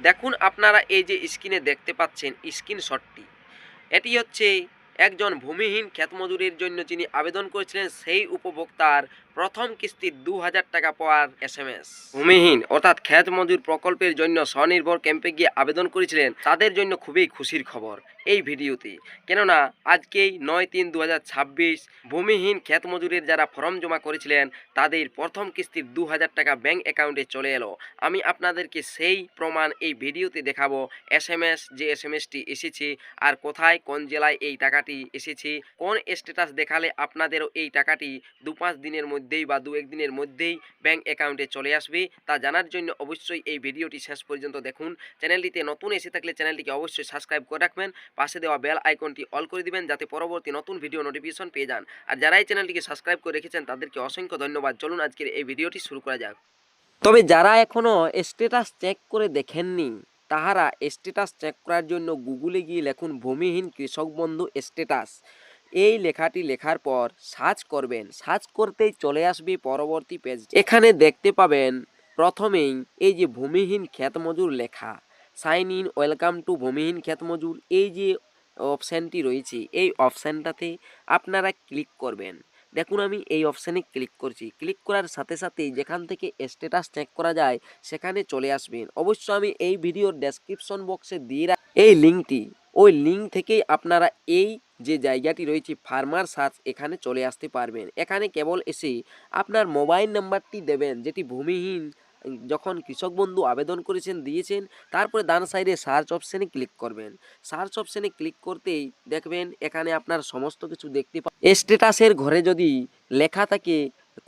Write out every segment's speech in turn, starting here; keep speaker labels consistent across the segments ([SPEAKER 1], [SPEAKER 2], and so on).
[SPEAKER 1] দেখুন আপনারা এই যে স্ক্রিনে দেখতে পাচ্ছেন স্ক্রিনশটটি, এটি হচ্ছে একজন ভূমিহীন ক্ষেতমজুরের জন্য যিনি আবেদন করেছিলেন সেই উপভোক্তার প্রথম কিস্তির ২,০০০ টাকা পাওয়ার SMS। ভূমিহীন অর্থাৎ ক্ষেতমজুর প্রকল্পের জন্য স্বনির্ভর ক্যাম্পে গিয়ে আবেদন করেছিলেন তাদের জন্য খুবই খুশির খবর এই ভিডিওতে। কেননা আজকেই ৯/৩/২০২৬ ভূমিহীন ক্ষেতমজুরের যারা ফর্ম জমা করেছিলেন তাদের প্রথম কিস্তির ২,০০০ টাকা ব্যাংক অ্যাকাউন্টে চলে এলো। আমি আপনাদেরকে সেই প্রমাণ এই ভিডিওতে দেখাবো। SMS যে SMSটি এসেছে আর কোথায় কোন জেলায় এই টাকাটি এসেছে, কোন স্ট্যাটাস দেখালে আপনাদেরও এই টাকাটি ২-৫ দিনের মধ্যেই বা ২-১ দিনের মধ্যেই ব্যাংক অ্যাকাউন্টে চলে আসবে তা জানার জন্য অবশ্যই এই ভিডিওটি শেষ পর্যন্ত দেখুন। চ্যানেলটিতে নতুন এসে থাকলে চ্যানেলটিকে অবশ্যই সাবস্ক্রাইব করে রাখবেন, পাশে দেওয়া বেল আইকনটি অল করে দিবেন যাতে পরবর্তী নতুন ভিডিও নোটিফিকেশন পেয়ে যান। আর যারা এই চ্যানেলটিকে সাবস্ক্রাইব করে রেখেছেন তাদেরকে অসংখ্য ধন্যবাদ। চলুন আজকের এই ভিডিওটি শুরু করা যাক। তবে যারা এখনও স্ট্যাটাস চেক করে দেখেননি তাহারা স্ট্যাটাস চেক করার জন্য গুগলে গিয়ে লিখুন ভূমিহীন কৃষক বন্ধু স্ট্যাটাস। এই লেখাটি লেখার পর সার্চ করবেন, সার্চ করতেই চলে আসবে পরবর্তী পেজ। এখানে দেখতে পাবেন প্রথমেই এই যে ভূমিহীন ক্ষেতমজুর লেখা, সাইন ইন ওয়েলকাম টু ভূমিহীন ক্ষেতমজুর, এই যে অপশানটি রয়েছে এই অপশানটাতে আপনারা ক্লিক করবেন। দেখুন আমি এই অপশানে ক্লিক করছি, ক্লিক করার সাথে সাথেই যেখান থেকে স্ট্যাটাস চেক করা যায় সেখানে চলে আসবেন। অবশ্য আমি এই ভিডিওর ডেসক্রিপশন বক্সে দিয়ে এই লিঙ্কটি, ওই লিঙ্ক থেকেই আপনারা এই যে জায়গাটি রয়েছে ফার্মার সার্চ এখানে চলে আসতে পারবেন। এখানে কেবল এসে আপনার মোবাইল নাম্বারটি দেবেন যেটি ভূমিহীন যখন কৃষক বন্ধু আবেদন করেছেন দিয়েছেন, তারপরে ডান সাইডে সার্চ অপশানে ক্লিক করবেন। সার্চ অপশানে ক্লিক করতেই দেখবেন এখানে আপনার সমস্ত কিছু দেখতে স্ট্যাটাসের ঘরে যদি লেখা থাকে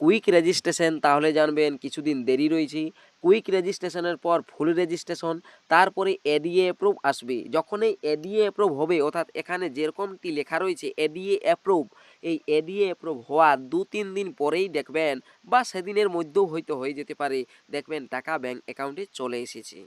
[SPEAKER 1] কুইক রেজিস্ট্রেশন তাহলে জানবেন কিছুদিন দেরি রয়েছে। কুইক রেজিস্ট্রেশনের পর ফুল রেজিস্ট্রেশন, তারপরে এডিএ অ্যাপ্রুভ আসবে। যখনই এডিএ অ্যাপ্রুভ হবে অর্থাৎ এখানে যেরকমটি লেখা রয়েছে এডিএ অ্যাপ্রুভ, এই এডিএ অ্যাপ্রুভ হওয়ার ২-৩ দিন পরেই দেখবেন বা সেদিনের মধ্যেও হয়তো হয়ে যেতে পারে, দেখবেন টাকা ব্যাংক অ্যাকাউন্টে চলে এসেছে।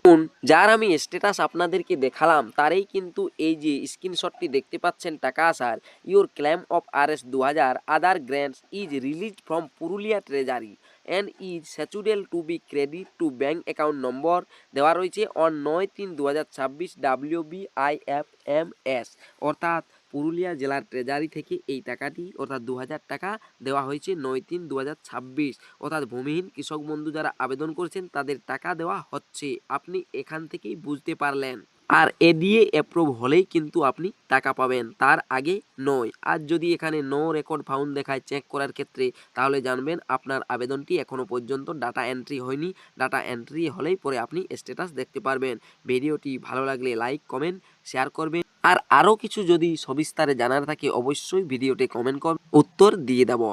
[SPEAKER 1] যার আমি স্ট্যাটাস আপনাদেরকে দেখালাম তারই কিন্তু এই যে স্ক্রিনশটটি দেখতে পাচ্ছেন টাকা আসার, your claim of RS 2000 other grants is release from Purulia treasury and is scheduled to be credit to bank account number দেওয়া রয়েছে অন 9/3/2026 WBIFMS, অর্থাৎ পুরুলিয়া জেলার ট্রেজারি থেকে এই টাকাটি অর্থাৎ ২,০০০ টাকা দেওয়া হয়েছে 9/3/2026, অর্থাৎ ভূমিহীন কৃষক বন্ধু যারা আবেদন করেছেন তাদের টাকা দেওয়া হচ্ছে। আপনি এখান থেকেই বুঝতে পারলেন। আর এডিএ অ্যাপ্রুভ হলেই কিন্তু আপনি টাকা পাবেন, তার আগে নয়। আর যদি এখানে নো রেকর্ড ফাউন্ড দেখায় চেক করার ক্ষেত্রে তাহলে জানবেন আপনার আবেদনটি এখনও পর্যন্ত ডাটা এন্ট্রি হয়নি। ডাটা এন্ট্রি হলেই পরে আপনি স্ট্যাটাস দেখতে পারবেন। ভিডিওটি ভালো লাগলে লাইক কমেন্ট শেয়ার করবেন। আর আরও কিছু যদি সবিস্তারে জানার থাকে অবশ্যই ভিডিওতে কমেন্ট করবেন, উত্তর দিয়ে দেব।